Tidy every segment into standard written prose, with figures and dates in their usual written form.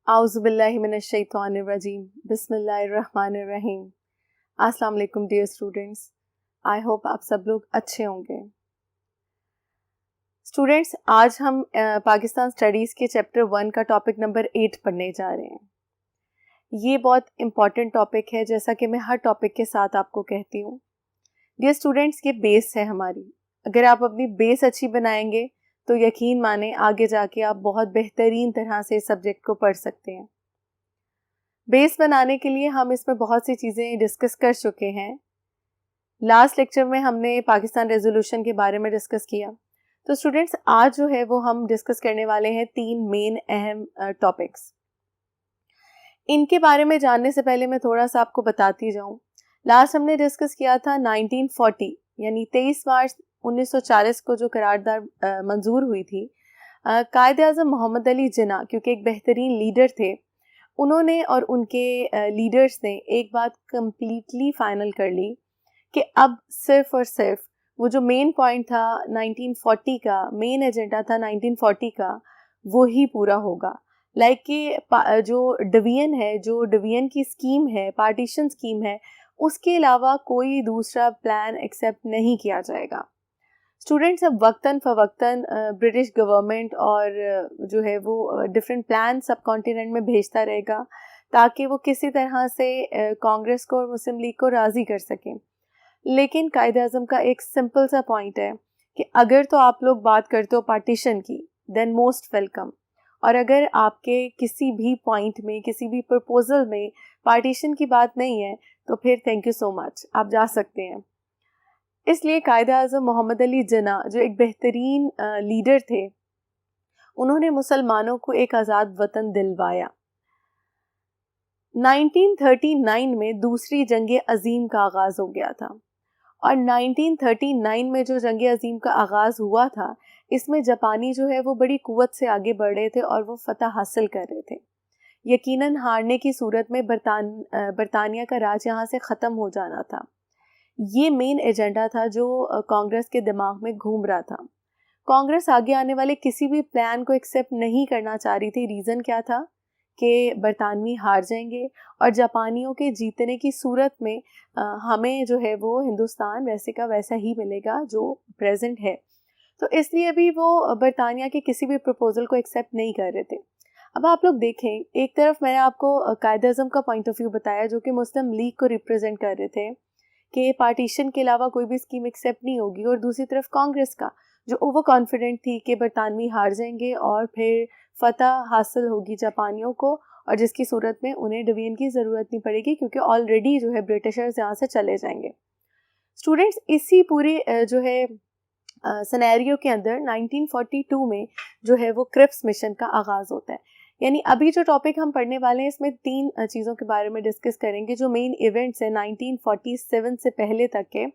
اعوذ باللہ من الشیطان الرجیم بسم اللہ الرحمن الرحیم. السلام علیکم ڈیئر اسٹوڈینٹس. آئی ہوپ آپ سب لوگ اچھے ہوں گے. اسٹوڈینٹس آج ہم پاکستان اسٹڈیز کے چیپٹر 1 کا ٹاپک نمبر 8 پڑھنے جا رہے ہیں. یہ بہت امپورٹنٹ ٹاپک ہے جیسا کہ میں ہر ٹاپک کے ساتھ آپ کو کہتی ہوں. ڈیئر اسٹوڈینٹس یہ بیس ہے ہماری. اگر آپ اپنی بیس اچھی بنائیں گے تو یقین مانیں آگے جا کے آپ بہت بہترین طرح سے اس سبجیکٹ کو پڑھ سکتے ہیں. بیس بنانے کے لیے ہم اس میں بہت سی چیزیں ڈسکس کر چکے ہیں. لاسٹ لیکچر میں ہم نے پاکستان ریزولوشن کے بارے میں ڈسکس کیا. تو اسٹوڈینٹس آج جو ہے وہ ہم ڈسکس کرنے والے ہیں 3 مین اہم ٹاپکس. ان کے بارے میں جاننے سے پہلے میں تھوڑا سا آپ کو بتاتی جاؤں. لاسٹ ہم نے ڈسکس کیا تھا 1940 یعنی 23 مارچ 1940 کو جو قرارداد منظور ہوئی تھی. قائد اعظم محمد علی جناح کیونکہ ایک بہترین لیڈر تھے، انہوں نے اور ان کے لیڈرز نے ایک بات کمپلیٹلی فائنل کر لی کہ اب صرف اور صرف وہ جو مین پوائنٹ تھا 1940 کا، مین ایجنڈا تھا 1940 کا، وہی پورا ہوگا. لائک کہ جو ڈویژن کی اسکیم ہے، پارٹیشن اسکیم ہے، اس کے علاوہ کوئی دوسرا پلان ایکسیپٹ نہیں کیا جائے گا. اسٹوڈینٹس اب وقتاً فوقتاً برٹش گورنمنٹ اور جو ہے وہ ڈفرینٹ پلان سب کانٹیننٹ میں بھیجتا رہے گا تاکہ وہ کسی طرح سے کانگریس کو اور مسلم لیگ کو راضی کر سکیں. لیکن قائد اعظم کا ایک سمپل سا پوائنٹ ہے کہ اگر تو آپ لوگ بات کرتے ہو پارٹیشن کی دین موسٹ ویلکم، اور اگر آپ کے کسی بھی پوائنٹ میں، کسی بھی پرپوزل میں پارٹیشن کی بات نہیں ہے تو پھر تھینک یو سو مچ، آپ جا سکتے ہیں. اس لیے قائد اعظم محمد علی جناح جو ایک بہترین لیڈر تھے، انہوں نے مسلمانوں کو ایک آزاد وطن دلوایا. 1939 میں دوسری جنگ عظیم کا آغاز ہو گیا تھا، اور 1939 میں جو جنگ عظیم کا آغاز ہوا تھا اس میں جاپانی جو ہے وہ بڑی قوت سے آگے بڑھ رہے تھے اور وہ فتح حاصل کر رہے تھے. یقیناً ہارنے کی صورت میں برطانیہ کا راج یہاں سے ختم ہو جانا تھا. یہ مین ایجنڈا تھا جو کانگریس کے دماغ میں گھوم رہا تھا. کانگریس آگے آنے والے کسی بھی پلان کو ایکسیپٹ نہیں کرنا چاہ رہی تھی. ریزن کیا تھا کہ برطانوی ہار جائیں گے اور جاپانیوں کے جیتنے کی صورت میں ہمیں جو ہے وہ ہندوستان ویسے کا ویسا ہی ملے گا جو پریزنٹ ہے. تو اس لیے بھی وہ برطانیہ کے کسی بھی پروپوزل کو ایکسیپٹ نہیں کر رہے تھے. اب آپ لوگ دیکھیں، ایک طرف میں نے آپ کو قائد اعظم کا پوائنٹ آف ویو بتایا جو کہ مسلم لیگ کو ریپرزینٹ کر رہے تھے کہ پارٹیشن کے علاوہ کوئی بھی اسکیم ایکسیپٹ نہیں ہوگی، اور دوسری طرف کانگریس کا جو اوور کانفیڈنٹ تھی کہ برطانوی ہار جائیں گے اور پھر فتح حاصل ہوگی جاپانیوں کو، اور جس کی صورت میں انہیں ڈویژن کی ضرورت نہیں پڑے گی کیونکہ آلریڈی جو ہے برٹشرز یہاں سے چلے جائیں گے. اسٹوڈینٹس اسی پوری جو ہے سینیریو کے اندر 1942 میں جو ہے وہ کرپس مشن کا آغاز ہوتا ہے. یعنی ابھی جو ٹاپک ہم پڑھنے والے ہیں اس میں 3 چیزوں کے بارے میں ڈسکس کریں گے جو مین ایونٹس ہیں 1947 سے پہلے تک کے.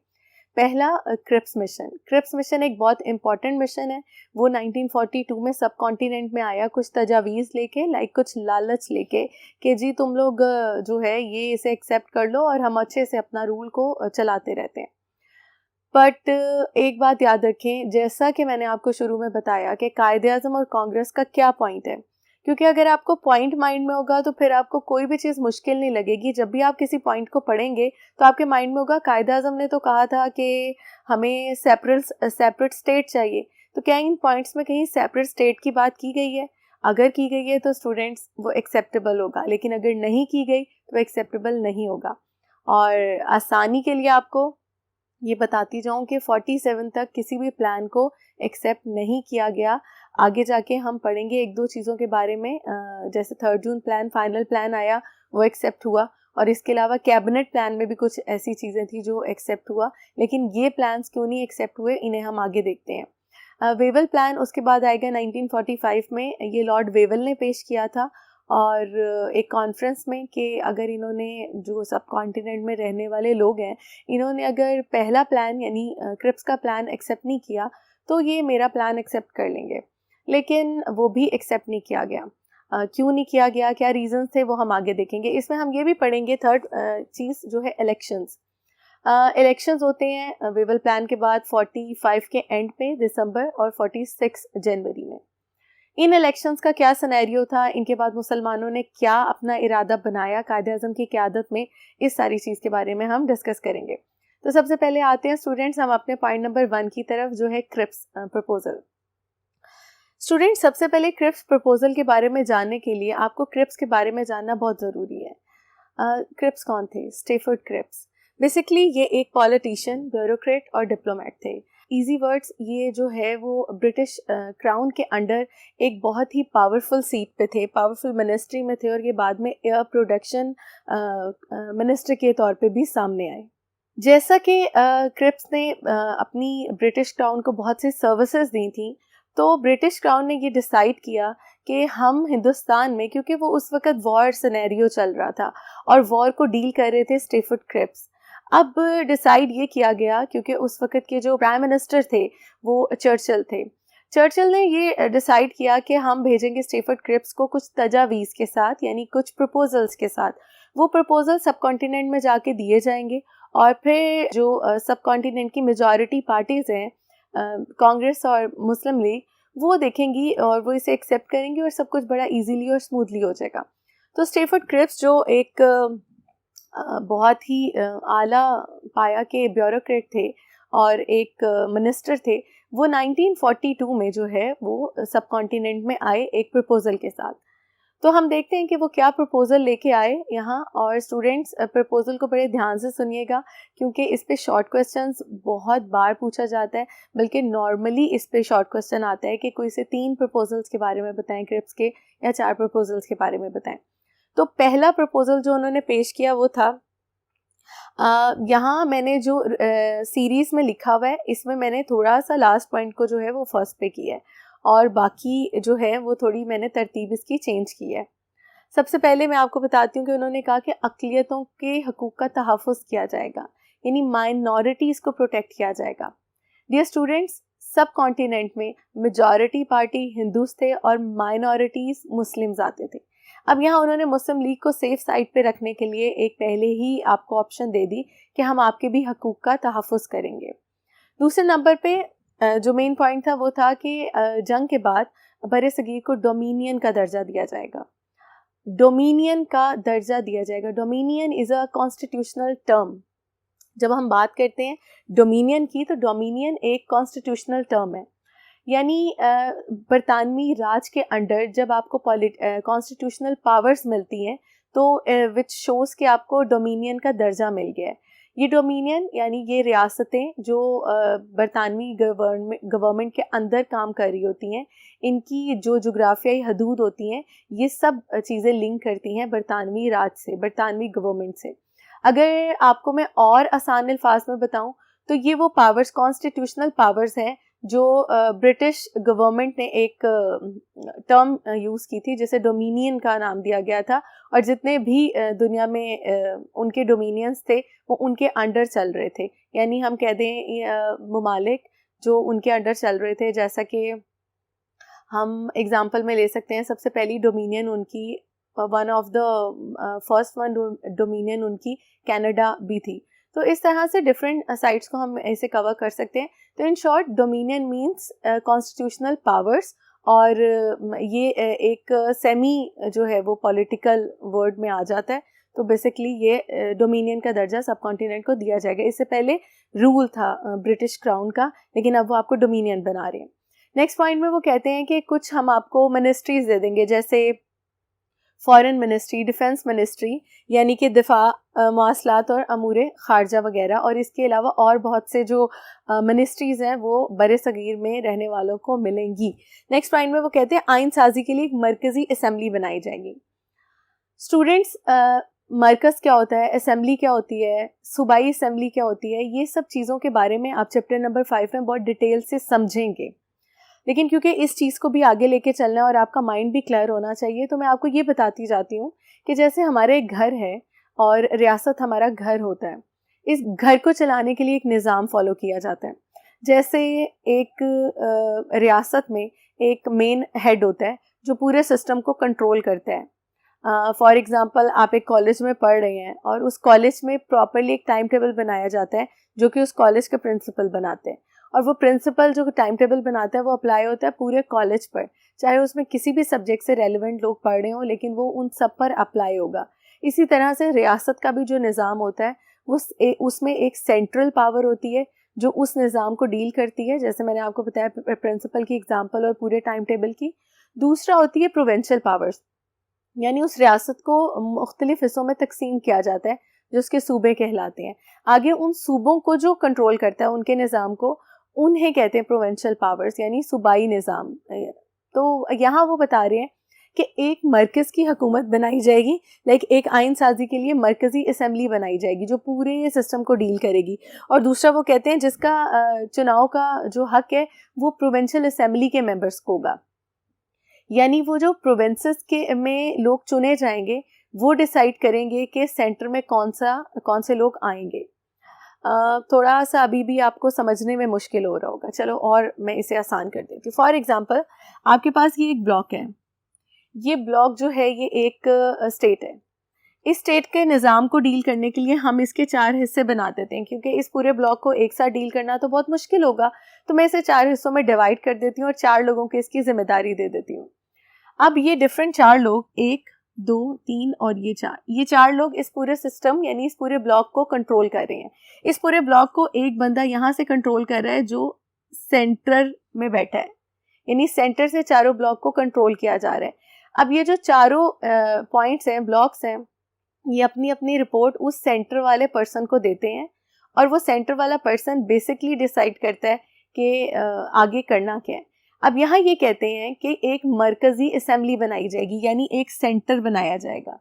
پہلا کرپس مشن. کرپس مشن ایک بہت امپورٹنٹ مشن ہے. وہ 1942 میں سب کانٹیننٹ میں آیا کچھ تجاویز لے کے، لائک کچھ لالچ لے کے کہ جی تم لوگ جو ہے یہ اسے ایکسیپٹ کر لو اور ہم اچھے سے اپنا رول کو چلاتے رہتے ہیں. بٹ ایک بات یاد رکھیں، جیسا کہ میں نے آپ کو شروع میں بتایا کہ قائد اعظم اور کانگریس کا کیا پوائنٹ ہے، کیونکہ اگر آپ کو پوائنٹ مائنڈ میں ہوگا تو پھر آپ کو کوئی بھی چیز مشکل نہیں لگے گی. جب بھی آپ کسی پوائنٹ کو پڑھیں گے تو آپ کے مائنڈ میں ہوگا قائد اعظم نے تو کہا تھا کہ ہمیں سیپریٹ اسٹیٹ چاہیے، تو کیا ان پوائنٹس میں کہیں سیپریٹ اسٹیٹ کی بات کی گئی ہے؟ اگر کی گئی ہے تو اسٹوڈینٹس وہ ایکسیپٹیبل ہوگا، لیکن اگر نہیں کی گئی تو ایکسیپٹیبل نہیں ہوگا. اور آسانی کے لیے آپ کو یہ بتاتی جاؤں کہ 47 تک کسی بھی پلان کو ایکسیپٹ نہیں کیا گیا. آگے جا کے ہم پڑھیں گے 1-2 چیزوں کے بارے میں، جیسے 3 جون پلان، فائنل پلان آیا وہ ایکسیپٹ ہوا، اور اس کے علاوہ کیبنٹ پلان میں بھی کچھ ایسی چیزیں تھیں جو ایکسیپٹ ہوا. لیکن یہ پلانس کیوں نہیں ایکسیپٹ ہوئے انہیں ہم آگے دیکھتے ہیں. ویول پلان اس کے بعد آئے گا 1945 میں. یہ لارڈ ویول نے پیش کیا تھا اور ایک کانفرنس میں کہ اگر انہوں نے جو سب کانٹیننٹ میں رہنے والے لوگ ہیں، انہوں نے اگر پہلا پلان یعنی کرپس کا پلان ایکسیپٹ نہیں کیا تو یہ میرا پلان ایکسیپٹ کر لیں گے. لیکن وہ بھی ایکسیپٹ نہیں کیا گیا. کیوں نہیں کیا گیا، کیا ریزنس تھے، وہ ہم آگے دیکھیں گے. اس میں ہم یہ بھی پڑھیں گے 3rd چیز جو ہے الیکشنز. الیکشنز ہوتے ہیں ویول پلان کے بعد 45 کے اینڈ پہ دسمبر اور 46 جنوری میں. ان الیکشنز کا کیا سینیریو تھا, ان کے بعد مسلمانوں نے کیا اپنا ارادہ بنایا قائد اعظم کی قیادت میں, اس ساری چیز کے بارے میں ہم ڈسکس کریں گے. تو سب سے پہلے آتے ہیں اسٹوڈینٹس ہم اپنے پوائنٹ نمبر 1 کی طرف, جو ہے کرپس پرپوزل. اسٹوڈینٹ سب سے پہلے کرپس پرپوزل کے بارے میں جاننے کے لیے آپ کو کرپس کے بارے میں جاننا بہت ضروری ہے. کرپس کون تھے؟ اسٹیفرڈ کرپس. بیسکلی یہ ایک پالیٹیشین, بیوروکریٹ اور ڈپلومیٹ تھے. ایزی ورڈس, یہ جو ہے وہ برٹش کراؤن کے انڈر ایک بہت ہی پاورفل سیٹ پہ تھے, پاورفل منسٹری میں تھے, اور یہ بعد میں ایئر پروڈکشن منسٹر کے طور پہ بھی سامنے آئے. جیسا کہ کرپس نے اپنی برٹش کراؤن کو بہت سی سروسز دی تھیں, تو برٹش کراؤن نے یہ ڈیسائیڈ کیا کہ ہم ہندوستان میں, کیونکہ وہ اس وقت وار سینیریو چل رہا تھا اور وار کو ڈیل کر رہے تھے اسٹیفرڈ کرپس, اب ڈیسائیڈ یہ کیا گیا, کیونکہ اس وقت کے جو پرائم منسٹر تھے وہ چرچل تھے, چرچل نے یہ ڈیسائیڈ کیا کہ ہم بھیجیں گے اسٹیفرڈ کرپس کو کچھ تجاویز کے ساتھ, یعنی کچھ پرپوزلس کے ساتھ. وہ پرپوزل سب کانٹیننٹ میں جا کے دیے جائیں گے, اور پھر جو سب کانٹیننٹ کی میجورٹی پارٹیز ہیں, کانگریس اور مسلم لیگ, وہ دیکھیں گی اور وہ اسے ایکسیپٹ کریں گی, اور سب کچھ بڑا ایزیلی اور اسموتھلی ہو جائے گا. تو اسٹیفرڈ کرپس جو ایک بہت ہی اعلیٰ پایا کے بیوروکریٹ تھے اور ایک منسٹر تھے, وہ 1942 میں جو ہے وہ سب کانٹیننٹ میں آئے ایک پرپوزل کے ساتھ. تو ہم دیکھتے ہیں کہ وہ کیا پرپوزل لے کے آئے یہاں. اور اسٹوڈینٹس پرپوزل کو بڑے دھیان سے سنیے گا, کیونکہ اس پہ شارٹ کویسچنس بہت بار پوچھا جاتا ہے, بلکہ نارملی اس پہ شارٹ کویسچن آتا ہے کہ کوئی سے 3 پرپوزلس کے بارے میں بتائیں کرپس کے, یا 4 پرپوزلس کے بارے میں بتائیں. تو پہلا پرپوزل جو انہوں نے پیش کیا وہ تھا, یہاں میں نے جو سیریز میں لکھا ہوا ہے اس میں میں نے تھوڑا سا لاسٹ پوائنٹ کو جو ہے وہ فرسٹ پہ کیا ہے, اور باقی جو ہے وہ تھوڑی میں نے ترتیب اس کی چینج کی ہے. سب سے پہلے میں آپ کو بتاتی ہوں کہ انہوں نے کہا کہ اقلیتوں کے حقوق کا تحفظ کیا جائے گا, یعنی مائنورٹیز کو پروٹیکٹ کیا جائے گا. ڈیئر اسٹوڈینٹس, سب کانٹیننٹ میں میجورٹی پارٹی ہندوز تھے اور مائنورٹیز مسلمز آتے تھے. اب یہاں انہوں نے مسلم لیگ کو سیف سائڈ پہ رکھنے کے لیے ایک پہلے ہی آپ کو آپشن دے دی کہ ہم آپ کے بھی حقوق کا تحفظ کریں گے. دوسرے نمبر پہ جو مین پوائنٹ تھا وہ تھا کہ جنگ کے بعد بر صغیر کو ڈومینین کا درجہ دیا جائے گا. ڈومینین کا درجہ دیا جائے گا. ڈومینین از اے کانسٹیٹیوشنل ٹرم. جب ہم بات کرتے ہیں ڈومینین کی, تو ڈومینین ایک کانسٹیٹیوشنل ٹرم ہے, یعنی برطانوی راج کے انڈر جب آپ کو کانسٹیٹیوشنل پاورز ملتی ہیں تو وچ شوز کہ آپ کو ڈومینین کا درجہ مل گیا ہے. یہ ڈومینین یعنی یہ ریاستیں جو برطانوی گورنمنٹ کے اندر کام کر رہی ہوتی ہیں, ان کی جو جغرافیائی حدود ہوتی ہیں, یہ سب چیزیں لنک کرتی ہیں برطانوی راج سے, برطانوی گورنمنٹ سے. اگر آپ کو میں اور آسان الفاظ میں بتاؤں تو یہ وہ پاورز, کانسٹیٹیوشنل پاورز ہیں جو برٹش گورنمنٹ نے ایک ٹرم یوز کی تھی جسے ڈومینین کا نام دیا گیا تھا, اور جتنے بھی دنیا میں ان کے ڈومینینز تھے وہ ان کے انڈر چل رہے تھے. یعنی ہم کہہ دیں ممالک جو ان کے انڈر چل رہے تھے, جیسا کہ ہم ایگزامپل میں لے سکتے ہیں, سب سے پہلی ڈومینین ان کی one of the first one dominion ان کی کینیڈا بھی تھی. تو اس طرح سے ڈفرینٹ سائٹس کو ہم ایسے کور کر سکتے ہیں. تو in short dominion means constitutional powers, اور یہ ایک سیمی جو ہے وہ پولیٹیکل ورڈ میں آ جاتا ہے. تو بیسکلی یہ ڈومینین کا درجہ سب کانٹیننٹ کو دیا جائے گا. اس سے پہلے رول تھا برٹش کراؤن کا, لیکن اب وہ آپ کو ڈومینین بنا رہے ہیں. نیکسٹ پوائنٹ میں وہ کہتے ہیں کہ کچھ ہم آپ کو منسٹریز دے دیں گے, جیسے فارن منسٹری, ڈیفنس منسٹری یعنی کہ دفاع, مواصلات اور امور خارجہ وغیرہ, اور اس کے علاوہ اور بہت سے جو منسٹریز ہیں وہ بر صغیر میں رہنے والوں کو ملیں گی. نیکسٹ پوائنٹ میں وہ کہتے ہیں آئین سازی کے لیے ایک مرکزی اسمبلی بنائی جائے گی. اسٹوڈینٹس, مرکز کیا ہوتا ہے, اسمبلی کیا ہوتی ہے, صوبائی اسمبلی کیا ہوتی ہے, یہ سب چیزوں کے بارے میں آپ چیپٹر نمبر 5 میں بہت ڈیٹیل سے سمجھیں گے. لیکن کیونکہ اس چیز کو بھی آگے لے کے چلنا ہے اور آپ کا مائنڈ بھی کلیئر ہونا چاہیے, تو میں آپ کو یہ بتاتی جاتی ہوں کہ جیسے ہمارے ایک گھر ہے اور ریاست ہمارا گھر ہوتا ہے, اس گھر کو چلانے کے لیے ایک نظام فالو کیا جاتا ہے. جیسے ایک ریاست میں ایک مین ہیڈ ہوتا ہے جو پورے سسٹم کو کنٹرول کرتا ہے. فار ایگزامپل آپ ایک کالج میں پڑھ رہے ہیں اور اس کالج میں پراپرلی ایک ٹائم ٹیبل بنایا جاتا ہے جو کہ اس کالج کے پرنسپل بناتے ہیں, اور وہ پرنسپل جو ٹائم ٹیبل بناتا ہے وہ اپلائی ہوتا ہے پورے کالج پر, چاہے اس میں کسی بھی سبجیکٹ سے ریلیونٹ لوگ پڑھ رہے ہوں لیکن وہ ان سب پر اپلائی ہوگا. اسی طرح سے ریاست کا بھی جو نظام ہوتا ہے وہ اس میں ایک سینٹرل پاور ہوتی ہے جو اس نظام کو ڈیل کرتی ہے, جیسے میں نے آپ کو بتایا پرنسپل کی اگزامپل اور پورے ٹائم ٹیبل کی. دوسرا ہوتی ہے پروونشل پاورز, یعنی اس ریاست کو مختلف حصوں میں تقسیم کیا جاتا ہے جو اس کے صوبے کہلاتے ہیں. آگے ان صوبوں کو جو کنٹرول کرتا ہے ان کے نظام کو, انہیں کہتے ہیں پروونشل پاورز یعنی صوبائی نظام. تو یہاں وہ بتا رہے ہیں کہ ایک مرکز کی حکومت بنائی جائے گی, لائک ایک آئین سازی کے لیے مرکزی اسمبلی بنائی جائے گی جو پورے یہ سسٹم کو ڈیل کرے گی. اور دوسرا وہ کہتے ہیں جس کا چناؤ کا جو حق ہے وہ پروونشل اسمبلی کے ممبرس کو ہوگا, یعنی وہ جو پروونسز کے میں لوگ چنے جائیں گے وہ ڈیسائیڈ کریں گے کہ سینٹر میں کون سے لوگ آئیں گے. تھوڑا سا ابھی بھی آپ کو سمجھنے میں مشکل ہو رہا ہوگا, چلو اور میں اسے آسان کر دیتی ہوں. فار ایگزامپل آپ کے پاس یہ ایک بلاک ہے, یہ بلاک جو ہے یہ ایک اسٹیٹ ہے. اس اسٹیٹ کے نظام کو ڈیل کرنے کے لیے ہم اس کے 4 حصے بنا دیتے ہیں, کیونکہ اس پورے بلاک کو ایک ساتھ ڈیل کرنا تو بہت مشکل ہوگا, تو میں اسے 4 حصوں میں ڈیوائڈ کر دیتی ہوں اور 4 لوگوں کو اس کی ذمہ داری دے دیتی ہوں. اب یہ ڈفرینٹ 4 لوگ 1 2 3 اور یہ 4 لوگ اس پورے سسٹم یعنی اس پورے بلاک کو کنٹرول کر رہے ہیں. اس پورے بلاک کو ایک بندہ یہاں سے کنٹرول کر رہا ہے جو سینٹر میں بیٹھا ہے, یعنی سینٹر سے چاروں بلاک کو کنٹرول کیا جا رہا ہے. اب یہ جو چاروں پوائنٹس ہیں, بلاکس ہیں, یہ اپنی اپنی رپورٹ اس سینٹر والے پرسن کو دیتے ہیں اور وہ سینٹر والا پرسن بیسکلی ڈیسائیڈ کرتا ہے کہ آگے کرنا کیا ہے. اب یہاں یہ کہتے ہیں کہ ایک مرکزی اسمبلی بنائی جائے گی, یعنی ایک سینٹر بنایا جائے گا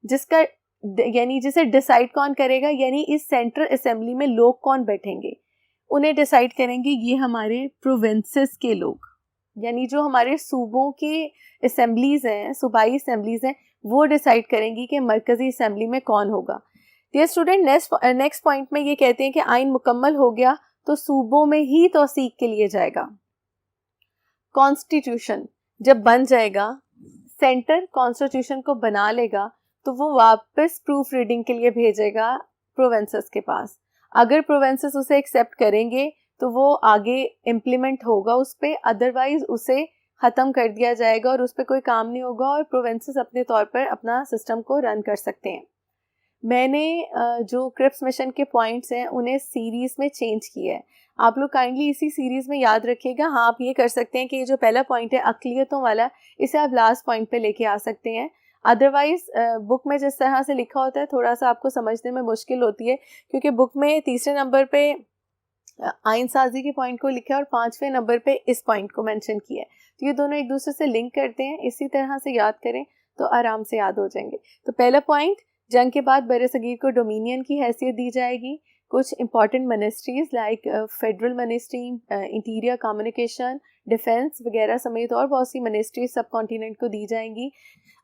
جس کا یعنی جسے ڈیسائیڈ کون کرے گا, یعنی اس سینٹرل اسمبلی میں لوگ کون بیٹھیں گے انہیں ڈیسائیڈ کریں گے یہ ہمارے پروونسز کے لوگ, یعنی جو ہمارے صوبوں کے اسمبلیز ہیں, صوبائی اسمبلیز ہیں, وہ ڈیسائیڈ کریں گی کہ مرکزی اسمبلی میں کون ہوگا. ڈیئر اسٹوڈنٹ, نیکسٹ پوائنٹ میں یہ کہتے ہیں کہ آئین مکمل ہو گیا تو صوبوں میں ہی توثیق کے لیے جائے گا. کانسٹیٹیوشن جب بن جائے گا, سینٹر کانسٹیٹیوشن کو بنا لے گا تو وہ واپس پروف ریڈنگ کے لیے بھیجے گا پروونسز کے پاس. اگر پروونسز اسے ایکسیپٹ کریں گے تو وہ آگے امپلیمنٹ ہوگا اس پہ, ادروائز اسے ختم کر دیا جائے گا اور اس پہ کوئی کام نہیں ہوگا اور پروونسز اپنے طور پر اپنا سسٹم کو رن کر سکتے ہیں. میں نے جو کرپس مشن کے پوائنٹس ہیں انہیں سیریز میں چینج کیا ہے, آپ لوگ کائنڈلی اسی سیریز میں یاد رکھیے گا. ہاں آپ یہ کر سکتے ہیں کہ یہ جو پہلا پوائنٹ ہے اقلیتوں والا, اسے آپ لاسٹ پوائنٹ پہ لے کے آ سکتے ہیں. ادروائز بک میں جس طرح سے لکھا ہوتا ہے تھوڑا سا آپ کو سمجھنے میں مشکل ہوتی ہے, کیونکہ بک میں 3 نمبر پہ آئین سازی کے پوائنٹ کو لکھا ہے اور 5 نمبر پہ اس پوائنٹ کو مینشن کیا ہے, تو یہ دونوں ایک دوسرے سے لنک کرتے ہیں. اسی طرح سے یاد کریں تو آرام سے یاد ہو جائیں گے. تو پہلا پوائنٹ, جنگ کے بعد بر صغیر کو ڈومینین کی حیثیت دی جائے گی. کچھ important ministries like federal ministry, interior, communication, defence وغیرہ سمیت اور بہت سی منسٹریز سب کانٹیننٹ کو دی جائیں گی.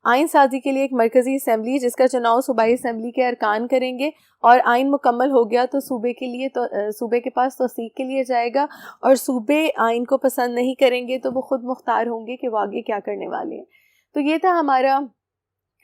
آئین سازی کے لیے ایک مرکزی اسمبلی جس کا چناؤ صوبائی اسمبلی کے ارکان کریں گے, اور آئین مکمل ہو گیا تو صوبے کے پاس توثیق کے لیے جائے گا, اور صوبے آئین کو پسند نہیں کریں گے تو وہ خود مختار ہوں گے کہ وہ آگے کیا کرنے والے ہیں. تو یہ تھا ہمارا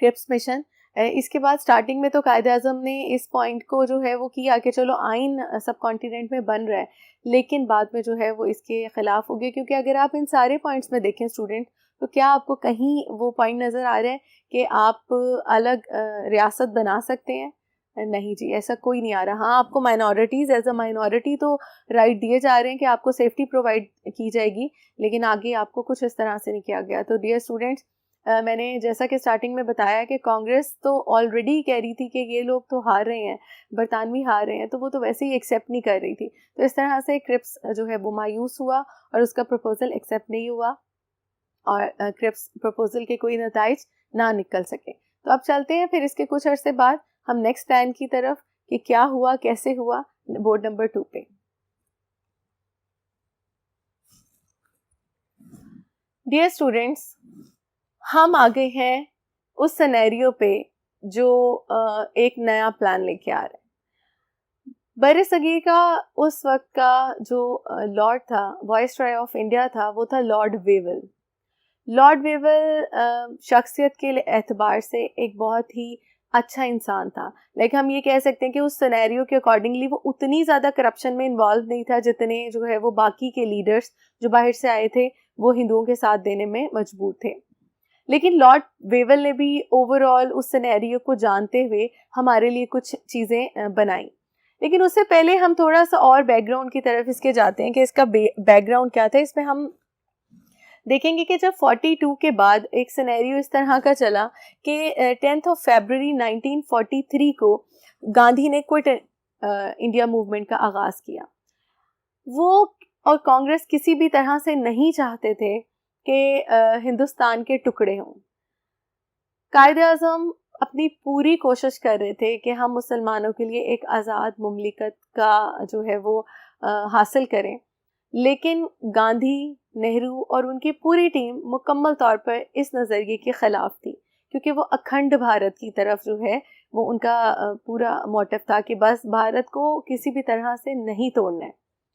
کرپس مشن. اس کے بعد سٹارٹنگ میں تو قائد اعظم نے اس پوائنٹ کو جو ہے وہ کیا کہ چلو آئین سب کانٹیننٹ میں بن رہا ہے, لیکن بعد میں جو ہے وہ اس کے خلاف ہو گئے, کیونکہ اگر آپ ان سارے پوائنٹس میں دیکھیں اسٹوڈنٹ تو کیا آپ کو کہیں وہ پوائنٹ نظر آ رہا ہے کہ آپ الگ ریاست بنا سکتے ہیں؟ نہیں جی, ایسا کوئی نہیں آ رہا. ہاں آپ کو مائنورٹیز ایز اے مائنورٹی تو رائٹ دیے جا رہے ہیں کہ آپ کو سیفٹی پرووائڈ کی جائے گی, لیکن آگے آپ کو کچھ اس طرح سے نہیں کیا گیا. تو ڈیئر اسٹوڈنٹس, میں نے جیسا کہ سٹارٹنگ میں بتایا کہ کانگریس تو آلریڈی کہہ رہی تھی کہ یہ لوگ تو ہار رہے ہیں, برطانوی ہار رہے ہیں, تو وہ تو ویسے ہی ایکسیپٹ نہیں کر رہی تھی. تو اس طرح سے کرپس جو ہے وہ مایوس ہوا اور اس کا پروپوزل ایکسیپٹ نہیں ہوا اور کرپس پروپوزل کے کوئی نتائج نہ نکل سکے. تو اب چلتے ہیں پھر اس کے کچھ عرصے بعد ہم نیکسٹ پلان کی طرف کہ کیا ہوا, کیسے ہوا, بورڈ نمبر 2 پہ. ڈیئر اسٹوڈینٹس, ہم آگے ہیں اس سینیریو پہ جو ایک نیا پلان لے کے آ رہا ہے. بر صغیر کا اس وقت کا جو لارڈ تھا, وائس رائے آف انڈیا تھا, وہ تھا لارڈ ویول. لارڈ ویول شخصیت کے اعتبار سے ایک بہت ہی اچھا انسان تھا. ہم یہ کہہ سکتے ہیں کہ اس سینیریو کے اکارڈنگلی وہ اتنی زیادہ کرپشن میں انوالو نہیں تھا جتنے جو ہے وہ باقی کے لیڈرز جو باہر سے آئے تھے وہ ہندوؤں کے ساتھ دینے میں مجبور تھے. لیکن لارڈ ویول نے بھی اوور آل اس سینیریو کو جانتے ہوئے ہمارے لیے کچھ چیزیں بنائیں. لیکن اس سے پہلے ہم تھوڑا سا اور بیک گراؤنڈ کی طرف اس کے جاتے ہیں کہ اس کا بیک گراؤنڈ کیا تھا. اس میں ہم دیکھیں گے کہ جب 42 کے بعد ایک سینیریو اس طرح کا چلا کہ 10 فیبروری 1943 کو گاندھی نے کوئٹ انڈیا موومنٹ کا آغاز کیا. وہ اور کانگریس کسی بھی طرح سے نہیں چاہتے تھے کہ ہندوستان کے ٹکڑے ہوں. قائد اعظم اپنی پوری کوشش کر رہے تھے کہ ہم مسلمانوں کے لیے ایک آزاد مملکت کا جو ہے وہ حاصل کریں. لیکن گاندھی، نہرو اور ان کی پوری ٹیم مکمل طور پر اس نظریے کے خلاف تھی، کیونکہ وہ اکھنڈ بھارت کی طرف جو ہے وہ ان کا پورا موٹو تھا کہ بس بھارت کو کسی بھی طرح سے نہیں توڑنا ہے،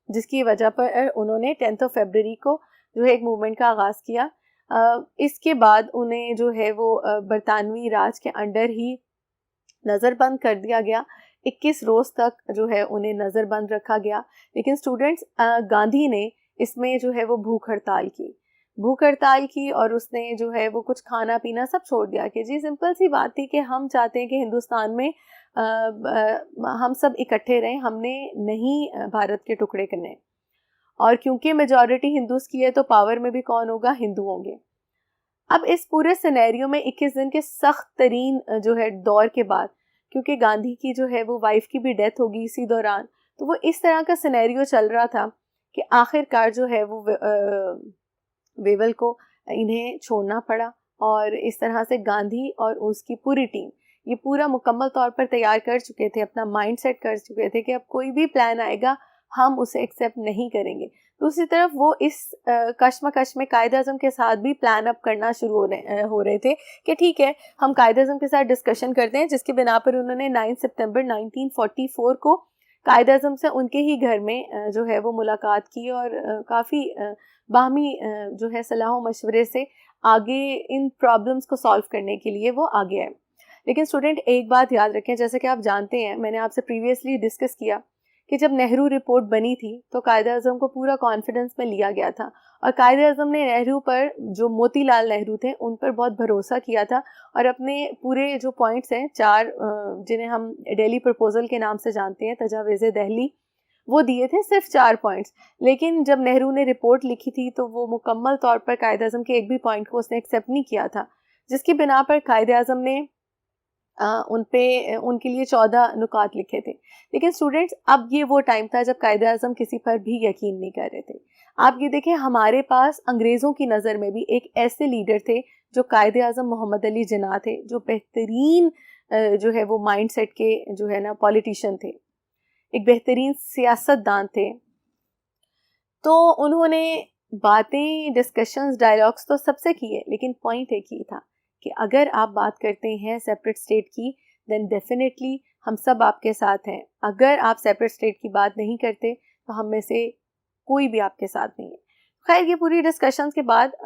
جس کی وجہ پر انہوں نے 10 فیبروری کو جو ہے ایک موومنٹ کا آغاز کیا. اس کے بعد انہیں جو ہے وہ برطانوی راج کے انڈر ہی نظر بند کر دیا گیا. 21 روز تک جو ہے انہیں نظر بند رکھا گیا. لیکن اسٹوڈنٹس، گاندھی نے اس میں جو ہے وہ بھوک ہڑتال کی اور اس نے جو ہے وہ کچھ کھانا پینا سب چھوڑ دیا کہ جی سمپل سی بات تھی کہ ہم چاہتے ہیں کہ ہندوستان میں ہم سب اکٹھے رہیں، ہم نے نہیں بھارت کے ٹکڑے کرنے. اور کیونکہ میجورٹی ہندوز کی ہے تو پاور میں بھی کون ہوگا؟ ہندو ہوں گے. اب اس پورے سینیریو میں 21 دن کے سخت ترین جو ہے دور کے بعد، کیونکہ گاندھی کی جو ہے وہ وائف کی بھی ڈیتھ ہوگی اسی دوران، تو وہ اس طرح کا سینیریو چل رہا تھا کہ آخر کار جو ہے وہ ویول کو انہیں چھوڑنا پڑا. اور اس طرح سے گاندھی اور اس کی پوری ٹیم یہ پورا مکمل طور پر تیار کر چکے تھے، اپنا مائنڈ سیٹ کر چکے تھے کہ اب کوئی بھی پلان آئے گا ہم اسے ایکسیپٹ نہیں کریں گے. دوسری طرف وہ اس کشمکش میں قائد اعظم کے ساتھ بھی پلان اپ کرنا شروع ہو رہے تھے کہ ٹھیک ہے ہم قائد اعظم کے ساتھ ڈسکشن کرتے ہیں، جس کی بنا پر انہوں نے 9 ستمبر 1944 کو قائد اعظم سے ان کے ہی گھر میں جو ہے وہ ملاقات کی اور کافی باہمی جو ہے صلاح و مشورے سے آگے ان پرابلمس کو سالو کرنے کے لیے وہ آگے آئے. لیکن اسٹوڈنٹ ایک بات یاد رکھیں، جیسے کہ آپ جانتے ہیں، میں نے آپ سے پریویسلی ڈسکس کیا کہ جب نہرو رپورٹ بنی تھی تو قائد اعظم کو پورا کانفیڈنس میں لیا گیا تھا اور قائد اعظم نے نہرو پر، جو موتی لال نہرو تھے، ان پر بہت بھروسہ کیا تھا اور اپنے پورے جو پوائنٹس ہیں 4 جنہیں ہم ڈیلی پرپوزل کے نام سے جانتے ہیں، تجاویز دہلی، وہ دیے تھے صرف 4 پوائنٹس. لیکن جب نہرو نے رپورٹ لکھی تھی تو وہ مکمل طور پر قائد اعظم کے ایک بھی پوائنٹ کو اس نے ایکسیپٹ نہیں کیا تھا، جس کی بنا پر قائد اعظم نے ان کے لیے 14 نکات لکھے تھے. لیکن اسٹوڈنٹس، اب یہ وہ ٹائم تھا جب قائد اعظم کسی پر بھی یقین نہیں کر رہے تھے. آپ یہ دیکھیں، ہمارے پاس انگریزوں کی نظر میں بھی ایک ایسے لیڈر تھے جو قائد اعظم محمد علی جناح تھے، جو بہترین جو ہے وہ مائنڈ سیٹ کے جو ہے نا پولیٹیشین تھے، ایک بہترین سیاست دان تھے. تو انہوں نے باتیں، ڈسکشنز، ڈائلاگس تو سب سے کیے، لیکن پوائنٹ ایک ہی تھا کہ اگر آپ بات کرتے ہیں سیپریٹ اسٹیٹ کی دین ڈیفینیٹلی ہم سب آپ کے ساتھ ہیں. اگر آپ سیپریٹ اسٹیٹ کی بات نہیں کرتے تو ہم میں سے کوئی بھی آپ کے ساتھ نہیں ہے. خیر، یہ پوری ڈسکشنز کے بعد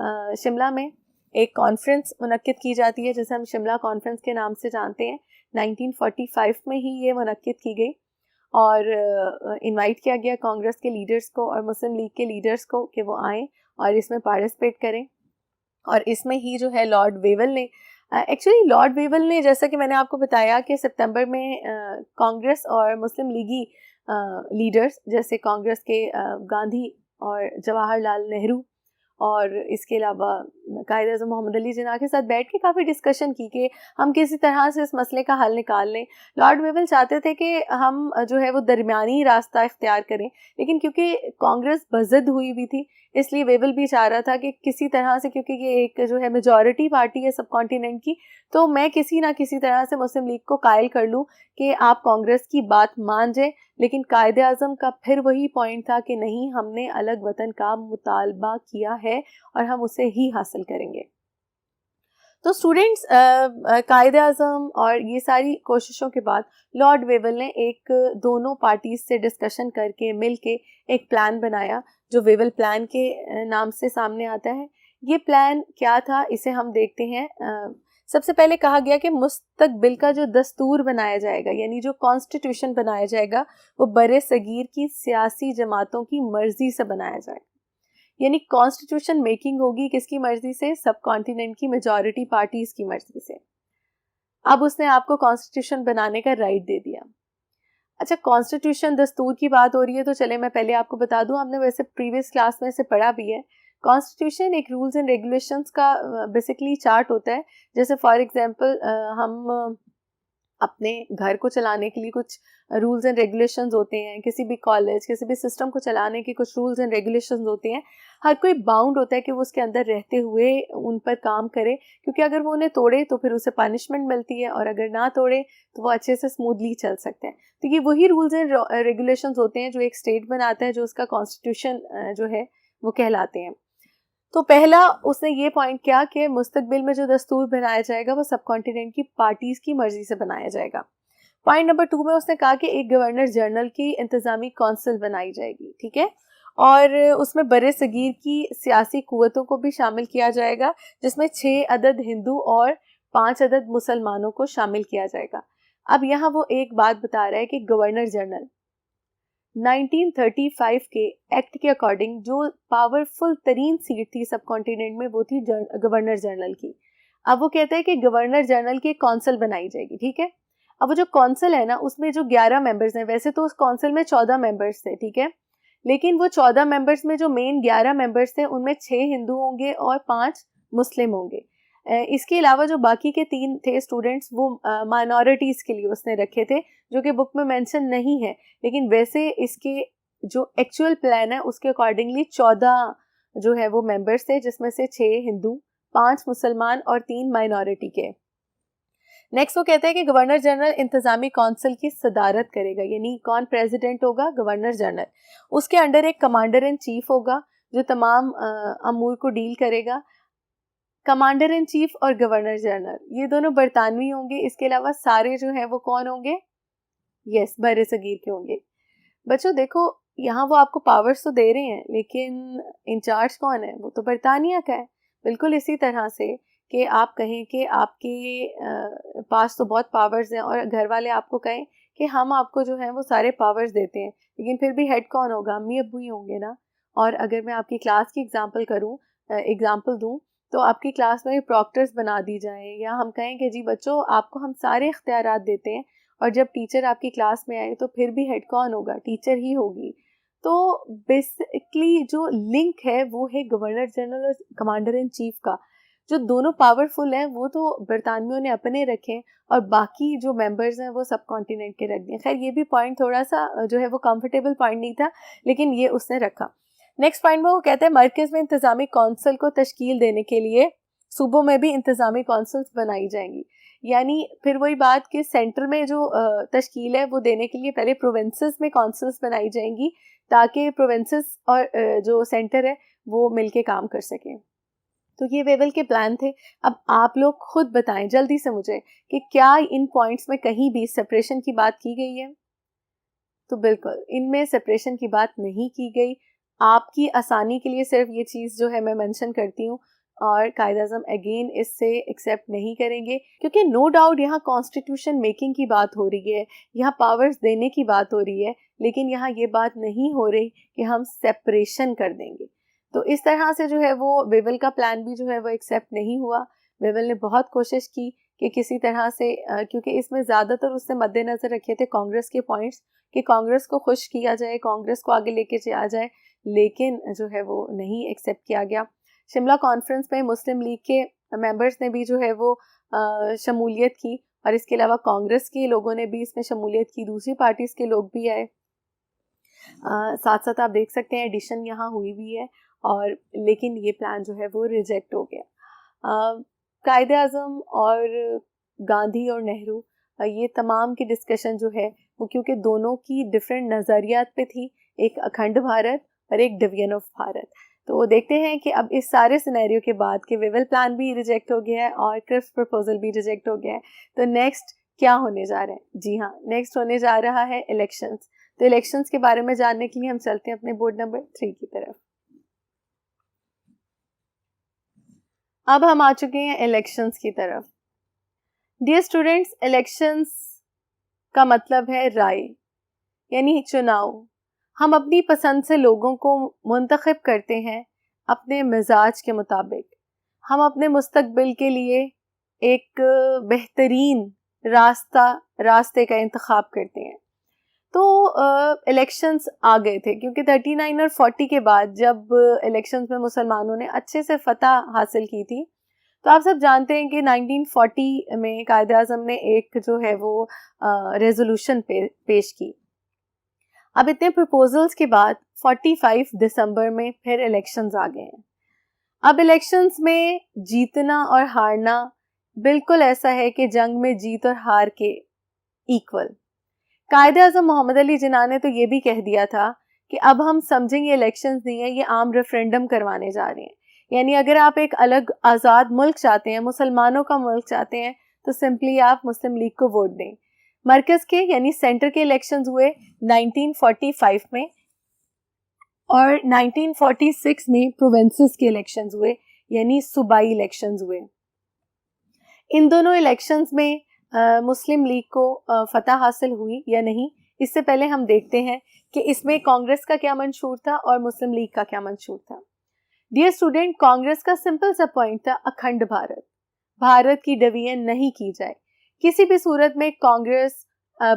شملہ میں ایک کانفرنس منعقد کی جاتی ہے جسے ہم شملہ کانفرنس کے نام سے جانتے ہیں. 1945 میں ہی یہ منعقد کی گئی اور انوائٹ کیا گیا کانگریس کے لیڈرز کو اور مسلم لیگ کے لیڈرز کو کہ وہ آئیں اور اس میں پارٹیسپیٹ کریں. اور اس میں ہی جو ہے لارڈ ویول نے لارڈ ویول نے، جیسا کہ میں نے آپ کو بتایا کہ ستمبر میں کانگریس اور مسلم لیگی لیڈرز جیسے کانگریس کے گاندھی اور جواہر لال نہرو اور اس کے علاوہ قائد اعظم محمد علی جناح کے ساتھ بیٹھ کے کافی ڈسکشن کی کہ ہم کسی طرح سے اس مسئلے کا حل نکال لیں. لارڈ ویول چاہتے تھے کہ ہم جو ہے وہ درمیانی راستہ اختیار کریں، لیکن کیونکہ کانگریس بضد ہوئی بھی تھی اس لیے ویول بھی چاہ رہا تھا کہ کسی طرح سے، کیونکہ یہ ایک جو ہے میجورٹی پارٹی ہے سب کانٹیننٹ کی، تو میں کسی نہ کسی طرح سے مسلم لیگ کو قائل کر لوں کہ آپ کانگریس کی بات مان جائیں. لیکن قائد اعظم کا پھر وہی پوائنٹ تھا کہ نہیں، ہم نے الگ وطن کا مطالبہ کیا ہے اور ہم اسے ہی حاصل کریں گے. تو اسٹوڈینٹس، قائد اعظم اور یہ ساری کوششوں کے بعد لارڈ ویول نے ایک دونوں پارٹیز سے ڈسکشن کر کے مل کے ایک پلان بنایا جو ویول پلان کے نام سے سامنے آتا ہے. یہ پلان کیا تھا اسے ہم دیکھتے ہیں. سب سے پہلے کہا گیا کہ مستقبل کا جو دستور بنایا جائے گا یعنی جو کانسٹیٹیوشن بنایا جائے گا وہ بر صغیر کی سیاسی جماعتوں کی مرضی سے بنایا جائے گا. یعنی کانسٹیٹیوشن میکنگ ہوگی کس کی مرضی سے؟ سب کانٹیننٹ کی میجورٹی پارٹیز کی مرضی سے. اب اس نے آپ کو کانسٹیٹیوشن بنانے کا رائٹ دے دیا. اچھا کانسٹیٹیوشن دستور کی بات ہو رہی ہے تو چلے میں پہلے آپ کو بتا دوں, آپ نے ویسے پریویس کلاس میں سے پڑھا بھی ہے. کانسٹیٹیوشن ایک رولز اینڈ ریگولیشنز کا بیسکلی چارٹ ہوتا ہے. جیسے فار ایگزامپل ہم اپنے گھر کو چلانے کے لیے کچھ رولز اینڈ ریگولیشنز ہوتے ہیں, کسی بھی کالج کسی بھی سسٹم کو چلانے کے کچھ رولز اینڈ ریگولیشنز ہوتے ہیں. ہر کوئی باؤنڈ ہوتا ہے کہ وہ اس کے اندر رہتے ہوئے ان پر کام کرے, کیونکہ اگر وہ انہیں توڑے تو پھر اسے پنشمنٹ ملتی ہے, اور اگر نہ توڑے تو وہ اچھے سے اسموتھلی چل سکتے ہیں. تو یہ وہی رولز اینڈ ریگولیشنز ہوتے ہیں جو ایک اسٹیٹ بناتا ہے, جو اس کا کانسٹیٹیوشن جو ہے وہ کہلاتے ہیں. تو پہلا اس نے یہ پوائنٹ کیا کہ مستقبل میں جو دستور بنایا جائے گا وہ سب کانٹیننٹ کی پارٹیز کی مرضی سے بنایا جائے گا. پوائنٹ نمبر 2 میں اس نے کہا کہ ایک گورنر جنرل کی انتظامی کونسل بنائی جائے گی, ٹھیک ہے, اور اس میں بر صغیر کی سیاسی قوتوں کو بھی شامل کیا جائے گا, جس میں 6 عدد ہندو اور 5 عدد مسلمانوں کو شامل کیا جائے گا. اب یہاں وہ ایک بات بتا رہا ہے کہ گورنر جنرل 1935 کے ایکٹ کے اکارڈنگ جو پاورفل ترین سیٹ تھی سب کانٹیننٹ میں وہ تھی گورنر جنرل کی. اب وہ کہتا ہے کہ گورنر جنرل کی کونسل بنائی جائے گی, ٹھیک ہے. اب وہ جو کونسل ہے نا اس میں جو 11 ممبرز ہیں, ویسے تو اس کونسل میں 14 ممبرز تھے, ٹھیک ہے, لیکن وہ 14 ممبرز میں جو مین 11 ممبرز تھے ان میں 6 ہندو ہوں گے اور 5 مسلم ہوں گے. اس کے علاوہ جو باقی کے 3 تھے اسٹوڈنٹس وہ مائنورٹیز کے لیے اس نے رکھے تھے, جو کہ بک میں مینشن نہیں ہے, لیکن ویسے اس کے جو ایکچوئل پلان ہے اس کے اکارڈنگلی 14 جو ہے وہ ممبرس تھے, جس میں سے 6 ہندو 5 مسلمان اور 3 مائنورٹی کے. نیکسٹ وہ کہتے ہیں کہ گورنر جنرل انتظامی کونسل کی صدارت کرے گا, یعنی کون پریزیڈنٹ ہوگا؟ Governor general. اس کے انڈر ایک کمانڈر ان چیف ہوگا جو تمام امور کو ڈیل کرے گا. کمانڈر ان چیف اور گورنر جنرل یہ دونوں برطانوی ہوں گے. اس کے علاوہ سارے جو ہیں وہ کون ہوں گے؟ یس بر صغیر کے ہوں گے. بچوں دیکھو یہاں وہ آپ کو پاورز تو دے رہے ہیں, لیکن انچارج کون ہے؟ وہ تو برطانیہ کا ہے. بالکل اسی طرح سے کہ آپ کہیں کہ آپ کے پاس تو بہت پاورز ہیں اور گھر والے آپ کو کہیں کہ ہم آپ کو جو ہیں وہ سارے پاورز دیتے ہیں, لیکن پھر بھی ہیڈ کون ہوگا؟ امی ابو ہی ہوں گے نا. اور اگر میں آپ کی کلاس کی ایگزامپل دوں تو آپ کی کلاس میں پروکٹرز بنا دی جائیں, یا ہم کہیں کہ جی بچوں آپ کو ہم سارے اختیارات دیتے ہیں, اور جب ٹیچر آپ کی کلاس میں آئے تو پھر بھی ہیڈ کون ہوگا؟ ٹیچر ہی ہوگی. تو بیسکلی جو لنک ہے وہ ہے گورنر جنرل اور کمانڈر ان چیف کا. جو دونوں پاورفل ہیں وہ تو برطانویوں نے اپنے رکھے, اور باقی جو ممبرز ہیں وہ سب کانٹیننٹ کے رکھ دیں. خیر یہ بھی پوائنٹ تھوڑا سا جو ہے وہ کمفرٹیبل پوائنٹ نہیں تھا, لیکن یہ اس نے رکھا. نیکسٹ پوائنٹ میں وہ کہتے ہیں مرکز میں انتظامی کونسل کو تشکیل دینے کے لیے صوبوں میں بھی انتظامی کونسلز بنائی جائیں گی. یعنی پھر وہی بات کہ سینٹر میں جو تشکیل ہے وہ دینے کے لیے پہلے پروونسز میں کونسلز بنائی جائیں گی, تاکہ پروونسز اور جو سینٹر ہے وہ مل کے کام کر سکیں. تو یہ ویول کے پلان تھے. اب آپ لوگ خود بتائیں جلدی سے مجھے کہ کیا ان پوائنٹس میں کہیں بھی سپریشن کی بات کی گئی ہے؟ تو بالکل ان میں سپریشن کی بات نہیں کی گئی. آپ کی آسانی کے لیے صرف یہ چیز جو ہے میں مینشن کرتی ہوں, اور قائد اعظم اگین اس سے ایکسیپٹ نہیں کریں گے, کیونکہ نو ڈاؤٹ یہاں کانسٹیٹیوشن میکنگ کی بات ہو رہی ہے, یہاں پاورز دینے کی بات ہو رہی ہے, لیکن یہاں یہ بات نہیں ہو رہی کہ ہم سپریشن کر دیں گے. تو اس طرح سے جو ہے وہ ویول کا پلان بھی جو ہے وہ ایکسیپٹ نہیں ہوا. ویول نے بہت کوشش کی کہ کسی طرح سے, کیونکہ اس میں زیادہ تر اس نے مد نظر رکھے تھے کانگریس کے پوائنٹس, کہ کانگریس کو خوش کیا جائے, کانگریس کو آگے لے کے آ جائے, لیکن جو ہے وہ نہیں ایکسیپٹ کیا گیا. شملہ کانفرنس میں مسلم لیگ کے ممبرس نے بھی جو ہے وہ شمولیت کی, اور اس کے علاوہ کانگریس کے لوگوں نے بھی اس میں شمولیت کی, دوسری پارٹیز کے لوگ بھی آئے. ساتھ ساتھ آپ دیکھ سکتے ہیں ایڈیشن یہاں ہوئی بھی ہے, اور لیکن یہ پلان جو ہے وہ ریجیکٹ ہو گیا. قائد اعظم اور گاندھی اور نہرو یہ تمام کی ڈسکشن جو ہے وہ کیونکہ دونوں کی ڈفرینٹ نظریات پہ تھی, ایک اکھنڈ بھارت اور ایک ڈویژن آف بھارت. تو وہ دیکھتے ہیں کہ اب اس سارے سینیریو کے بعد کہ ویول پلان بھی ریجیکٹ ہو گیا ہے اور کرپس پرپوزل بھی ریجیکٹ ہو گیا ہے, تو نیکسٹ کیا ہونے جا رہا ہے؟ جی ہاں, نیکسٹ ہونے جا رہا ہے الیکشنز. تو الیکشنز کے بارے میں جاننے کے لیے ہم چلتے ہیں اپنے بورڈ نمبر 3 کی طرف. اب ہم آ چکے ہیں الیکشنز کی طرف. ڈیئر اسٹوڈینٹس, الیکشنز کا مطلب ہے رائے, یعنی چناؤ. ہم اپنی پسند سے لوگوں کو منتخب کرتے ہیں اپنے مزاج کے مطابق. ہم اپنے مستقبل کے لیے ایک بہترین راستے کا انتخاب کرتے ہیں. تو الیکشنز آ گئے تھے کیونکہ 39 اور 40 کے بعد جب الیکشنز میں مسلمانوں نے اچھے سے فتح حاصل کی تھی, تو آپ سب جانتے ہیں کہ 1940 میں قائد اعظم نے ایک جو ہے وہ ریزولوشن پیش کی. اب اتنے پروپوزلز کے بعد 45 دسمبر میں پھر الیکشنز آ گئے ہیں. اب الیکشنز میں جیتنا اور ہارنا بالکل ایسا ہے کہ جنگ میں جیت اور ہار کے ایکول. قائد اعظم محمد علی جناح نے تو یہ بھی کہہ دیا تھا کہ اب ہم سمجھیں یہ الیکشنز نہیں ہیں, یہ عام ریفرینڈم کروانے جا رہے ہیں. یعنی اگر آپ ایک الگ آزاد ملک چاہتے ہیں, مسلمانوں کا ملک چاہتے ہیں, تو سمپلی آپ مسلم لیگ کو ووٹ دیں. مرکز کے یعنی سینٹر کے الیکشنز ہوئے 1945 میں, اور 1946 میں پروونسز کے الیکشنز ہوئے, یعنی صوبائی الیکشنز ہوئے. ان دونوں الیکشنز میں مسلم لیگ کو فتح حاصل ہوئی یا نہیں, اس سے پہلے ہم دیکھتے ہیں کہ اس میں کانگریس کا کیا منشور تھا اور مسلم لیگ کا کیا منشور تھا. ڈیئر اسٹوڈنٹ, کانگریس کا سمپل سا پوائنٹ تھا اکھنڈ بھارت کی ڈویژن نہیں کی جائے. کسی بھی صورت میں کانگریس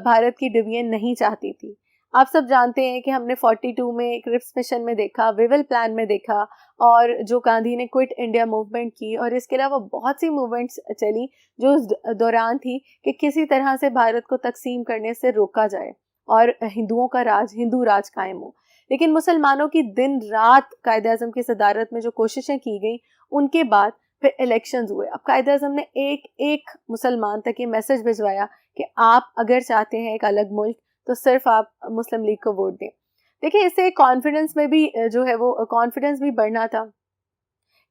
بھارت کی ڈویژن نہیں چاہتی تھی. آپ سب جانتے ہیں کہ ہم نے 42 میں کرپس مشن میں دیکھا, ویول پلان میں دیکھا, اور جو گاندھی نے کوئٹ انڈیا موومنٹ کی, اور اس کے علاوہ بہت سی موومنٹس چلی جو اس دوران تھی کہ کسی طرح سے بھارت کو تقسیم کرنے سے روکا جائے اور ہندوؤں کا راج, ہندو راج قائم ہو. لیکن مسلمانوں کی دن رات قائد اعظم کی صدارت میں جو کوششیں کی گئیں, ان کے بعد پھر الیکشنز ہوئے. اب قائد اعظم نے ایک مسلمان تک یہ میسج بھجوایا کہ آپ اگر چاہتے ہیں ایک الگ ملک تو صرف آپ مسلم لیگ کو ووٹ دیں. دیکھیں, اس سے کانفیڈنس میں بھی جو ہے وہ کانفیڈنس بھی بڑھنا تھا.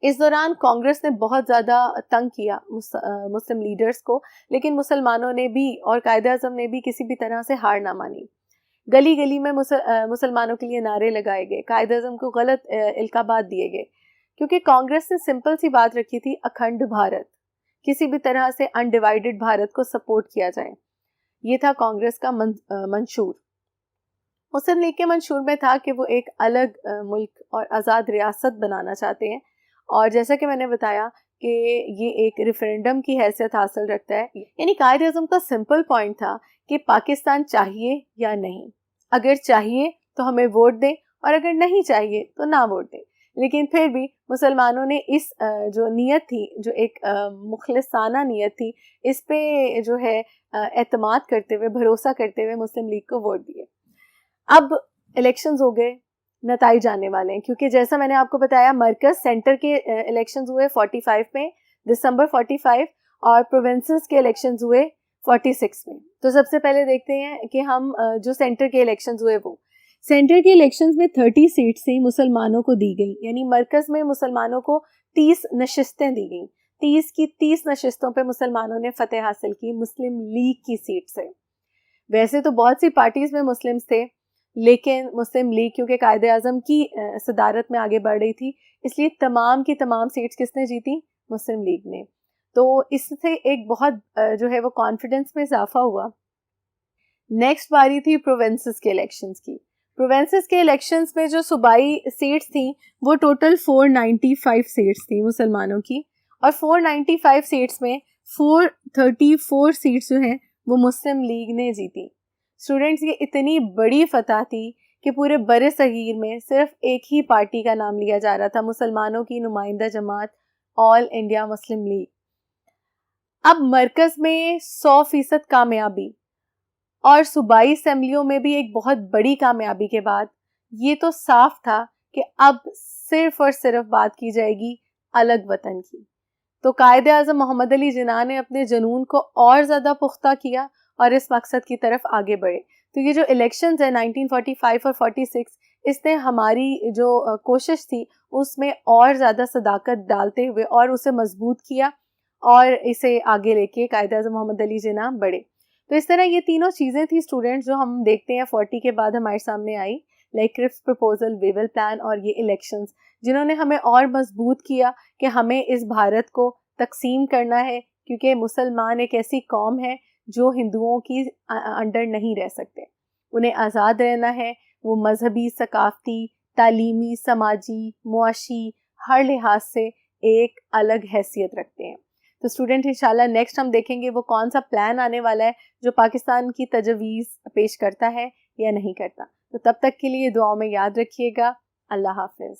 اس دوران کانگریس نے بہت زیادہ تنگ کیا مسلم لیڈرز کو, لیکن مسلمانوں نے بھی اور قائد اعظم نے بھی کسی بھی طرح سے ہار نہ مانی. گلی گلی میں مسلمانوں کے لیے نعرے لگائے گئے, قائد اعظم کو غلط القابات دیے گئے, کیونکہ کانگریس نے سمپل سی بات رکھی تھی, اکھنڈ بھارت, کسی بھی طرح سے انڈیوائیڈڈ بھارت کو سپورٹ کیا جائے. یہ تھا کانگریس کا منشور. مسلم لیگ کے منشور میں تھا کہ وہ ایک الگ ملک اور آزاد ریاست بنانا چاہتے ہیں, اور جیسا کہ میں نے بتایا کہ یہ ایک ریفرینڈم کی حیثیت حاصل رکھتا ہے. یعنی قائد اعظم کا سمپل پوائنٹ تھا کہ پاکستان چاہیے یا نہیں. اگر چاہیے تو ہمیں ووٹ دیں, اور اگر نہیں چاہیے تو نہ ووٹ دیں. لیکن پھر بھی مسلمانوں نے اس جو نیت تھی, جو ایک مخلصانہ نیت تھی, اس پہ جو ہے اعتماد کرتے ہوئے, بھروسہ کرتے ہوئے مسلم لیگ کو ووٹ دیے. اب الیکشنز ہو گئے, نتائج آنے والے ہیں, کیونکہ جیسا میں نے آپ کو بتایا مرکز سینٹر کے الیکشنز ہوئے 45 میں, دسمبر 45, اور پروونسز کے الیکشنز ہوئے 46 میں. تو سب سے پہلے دیکھتے ہیں کہ ہم جو سینٹر کے الیکشنز ہوئے, وہ سینٹر کے الیکشنز میں 30 سیٹس سے مسلمانوں کو دی گئی. یعنی مرکز میں مسلمانوں کو 30 نشستیں دی گئیں. 30 کی 30 نشستوں پہ مسلمانوں نے فتح حاصل کی مسلم لیگ کی سیٹ سے. ویسے تو بہت سی پارٹیز میں مسلمز تھے, لیکن مسلم لیگ کیونکہ قائد اعظم کی صدارت میں آگے بڑھ رہی تھی, اس لیے تمام کی تمام سیٹس کس نے جیتی؟ مسلم لیگ نے. تو اس سے ایک بہت جو ہے وہ کانفیڈنس میں اضافہ ہوا. نیکسٹ باری تھی پروونسز کے الیکشنز کی. پروونسز کے الیکشنز میں جو صوبائی سیٹس تھیں وہ ٹوٹل 495 سیٹس تھیں مسلمانوں کی, اور 495 سیٹس میں 434 سیٹس جو ہیں وہ مسلم لیگ نے جیتی. اسٹوڈینٹس, یہ اتنی بڑی فتح تھی کہ پورے بر صغیر میں صرف ایک ہی پارٹی کا نام لیا جا رہا تھا, مسلمانوں کی نمائندہ جماعت آل انڈیا مسلم لیگ. اب مرکز میں 100% کامیابی اور صوبائی اسمبلیوں میں بھی ایک بہت بڑی کامیابی کے بعد یہ تو صاف تھا کہ اب صرف اور صرف بات کی جائے گی الگ وطن کی. تو قائد اعظم محمد علی جناح نے اپنے جنون کو اور زیادہ پختہ کیا اور اس مقصد کی طرف آگے بڑھے. تو یہ جو الیکشنز ہیں 1945 اور 46, اس نے ہماری جو کوشش تھی اس میں اور زیادہ صداقت ڈالتے ہوئے اور اسے مضبوط کیا اور اسے آگے لے کے قائد اعظم محمد علی جناح بڑھے. تو اس طرح یہ تینوں چیزیں تھیں اسٹوڈنٹس جو ہم دیکھتے ہیں 40 کے بعد ہمارے سامنے آئی, لائک کرپس پروپوزل, ویول پلان اور یہ الیکشنز, جنہوں نے ہمیں اور مضبوط کیا کہ ہمیں اس بھارت کو تقسیم کرنا ہے, کیونکہ مسلمان ایک ایسی قوم ہے جو ہندوؤں کی انڈر نہیں رہ سکتے. انہیں آزاد رہنا ہے. وہ مذہبی، ثقافتی، تعلیمی، سماجی، معاشی ہر لحاظ سے ایک الگ حیثیت رکھتے ہیں. تو اسٹوڈنٹ انشاءاللہ نیکسٹ ہم دیکھیں گے وہ کون سا پلان آنے والا ہے جو پاکستان کی تجویز پیش کرتا ہے یا نہیں کرتا. تو تب تک کے لیے دعاؤں میں یاد رکھیے گا. اللہ حافظ.